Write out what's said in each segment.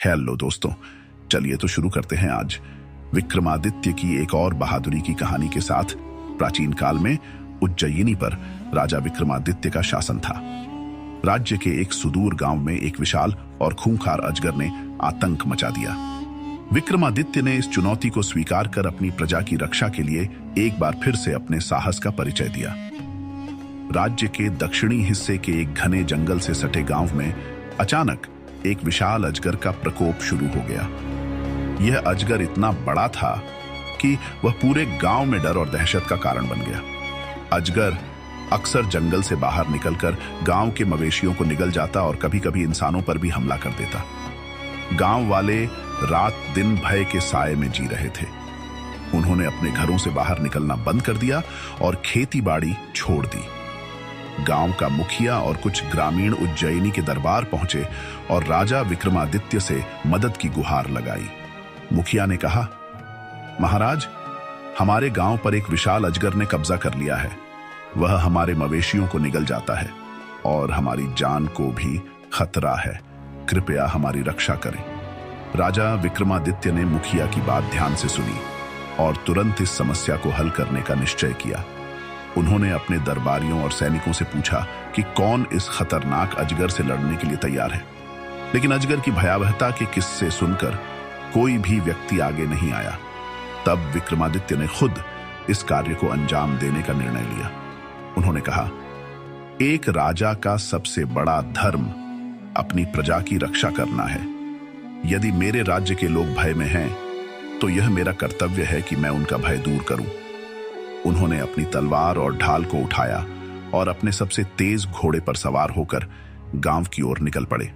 Hello दोस्तों, चलिए तो शुरू करते हैं आज विक्रमादित्य की एक और बहादुरी की कहानी के साथ। प्राचीन काल में उज्जयिनी पर राजा विक्रमादित्य का शासन था। राज्य के एक सुदूर गांव में एक विशाल और खूंखार अजगर ने आतंक मचा दिया। विक्रमादित्य ने इस चुनौती को स्वीकार कर अपनी प्रजा की रक्षा के लिए एक बार फिर से अपने साहस का परिचय दिया। राज्य के दक्षिणी हिस्से के एक घने जंगल से सटे गांव में अचानक एक विशाल अजगर का प्रकोप शुरू हो गया। यह अजगर इतना बड़ा था कि वह पूरे गांव में डर और दहशत का कारण बन गया। अजगर अक्सर जंगल से बाहर निकलकर गांव के मवेशियों को निगल जाता और कभी-कभी इंसानों पर भी हमला कर देता। गांव वाले रात दिन भय के साए में जी रहे थे। उन्होंने अपने घरों से बाहर निकलना बंद कर दिया और खेती बाड़ी छोड़ दी। गांव का मुखिया और कुछ ग्रामीण उज्जयिनी के दरबार पहुंचे और राजा विक्रमादित्य से मदद की गुहार लगाई। मुखिया ने कहा, महाराज, हमारे गांव पर एक विशाल अजगर ने कब्जा कर लिया है। वह हमारे मवेशियों को निगल जाता है और हमारी जान को भी खतरा है। कृपया हमारी रक्षा करें। राजा विक्रमादित्य ने मुखिया की बात ध्यान से सुनी और तुरंत इस समस्या को हल करने का निश्चय किया। उन्होंने अपने दरबारियों और सैनिकों से पूछा कि कौन इस खतरनाक अजगर से लड़ने के लिए तैयार है। लेकिन अजगर की भयावहता के किस्से सुनकर कोई भी व्यक्ति आगे नहीं आया। तब विक्रमादित्य ने खुद इस कार्य को अंजाम देने का निर्णय लिया। उन्होंने कहा, एक राजा का सबसे बड़ा धर्म अपनी प्रजा की रक्षा करना है। यदि मेरे राज्य के लोग भय में हैं, तो यह मेरा कर्तव्य है कि मैं उनका भय दूर करूं। उन्होंने अपनी तलवार और ढाल को उठाया और अपने सबसे तेज घोड़े पर सवार होकर गांव की ओर निकल पड़े।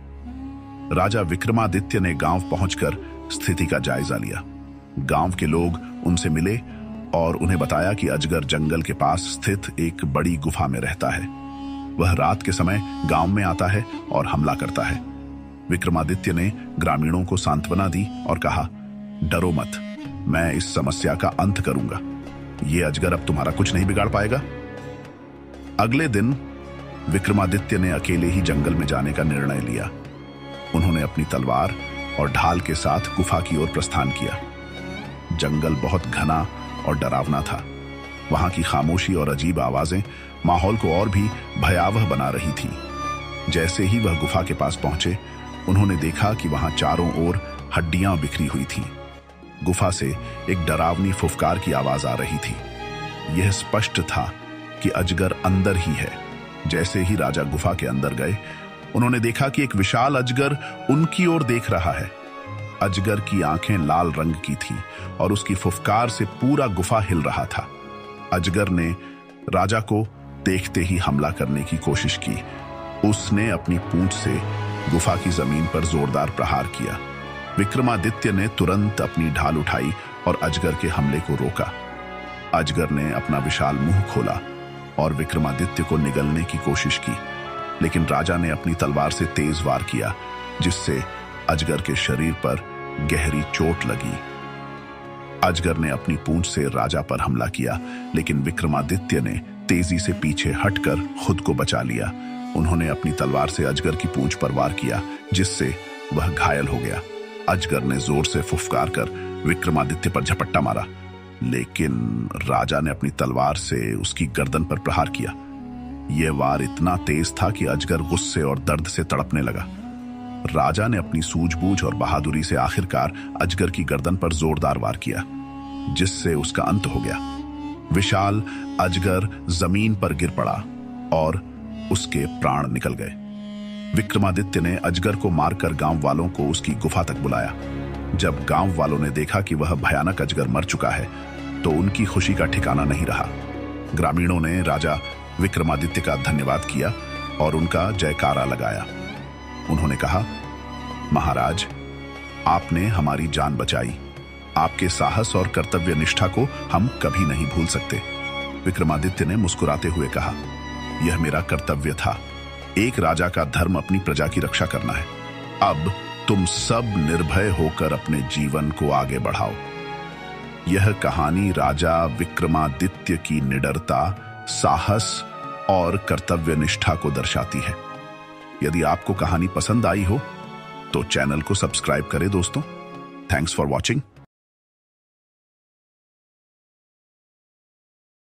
राजा विक्रमादित्य ने गांव पहुंचकर स्थिति का जायजा लिया। गांव के लोग उनसे मिले और उन्हें बताया कि अजगर जंगल के पास स्थित एक बड़ी गुफा में रहता है। वह रात के समय गांव में आता है और हमला करता है। विक्रमादित्य ने ग्रामीणों को सांत्वना दी और कहा, डरो मत, मैं इस समस्या का अंत करूंगा। ये अजगर अब तुम्हारा कुछ नहीं बिगाड़ पाएगा। अगले दिन विक्रमादित्य ने अकेले ही जंगल में जाने का निर्णय लिया। उन्होंने अपनी तलवार और ढाल के साथ गुफा की ओर प्रस्थान किया। जंगल बहुत घना और डरावना था। वहां की खामोशी और अजीब आवाजें माहौल को और भी भयावह बना रही थी। जैसे ही वह गुफा के पास पहुंचे, उन्होंने देखा कि वहां चारों ओर हड्डियां बिखरी हुई थीं। गुफा से एक डरावनी फुफकार की आवाज आ रही थी। यह स्पष्ट था कि अजगर अंदर ही है। जैसे ही राजा गुफा के अंदर गए, उन्होंने देखा कि एक विशाल अजगर उनकी ओर देख रहा है। अजगर की आंखें लाल रंग की थीं और उसकी फुफकार से पूरा गुफा हिल रहा था। अजगर ने राजा को देखते ही हमला करने की कोशिश की। उसने अपनी पूंछ से गुफा की जमीन पर जोरदार प्रहार किया। विक्रमादित्य ने तुरंत अपनी ढाल उठाई और अजगर के हमले को रोका। अजगर ने अपना विशाल मुंह खोला और विक्रमादित्य को निगलने की कोशिश की, लेकिन राजा ने अपनी तलवार से तेज वार किया, जिससे अजगर के शरीर पर गहरी चोट लगी। अजगर ने अपनी पूंछ से राजा पर हमला किया, लेकिन विक्रमादित्य ने तेजी से पीछे हटकर खुद को बचा लिया। उन्होंने अपनी तलवार से अजगर की पूंछ पर वार किया, जिससे वह घायल हो गया। अजगर ने जोर से फुफकार कर विक्रमादित्य पर झपट्टा मारा, लेकिन राजा ने अपनी तलवार से उसकी गर्दन पर प्रहार किया। यह वार इतना तेज था कि अजगर गुस्से और दर्द से तड़पने लगा। राजा ने अपनी सूझबूझ और बहादुरी से आखिरकार अजगर की गर्दन पर जोरदार वार किया, जिससे उसका अंत हो गया। विशाल अजगर जमीन पर गिर पड़ा और उसके प्राण निकल गए। विक्रमादित्य ने अजगर को मारकर गांव वालों को उसकी गुफा तक बुलाया। जब गांव वालों ने देखा कि वह भयानक अजगर मर चुका है, तो उनकी खुशी का ठिकाना नहीं रहा। ग्रामीणों ने राजा विक्रमादित्य का धन्यवाद किया और उनका जयकारा लगाया। उन्होंने कहा, महाराज, आपने हमारी जान बचाई। आपके साहस और कर्तव्य निष्ठा को हम कभी नहीं भूल सकते। विक्रमादित्य ने मुस्कुराते हुए कहा, यह मेरा कर्तव्य था। एक राजा का धर्म अपनी प्रजा की रक्षा करना है। अब तुम सब निर्भय होकर अपने जीवन को आगे बढ़ाओ। यह कहानी राजा विक्रमादित्य की निडरता, साहस और कर्तव्य निष्ठा को दर्शाती है। यदि आपको कहानी पसंद आई हो तो चैनल को सब्सक्राइब करें दोस्तों। Thanks for watching.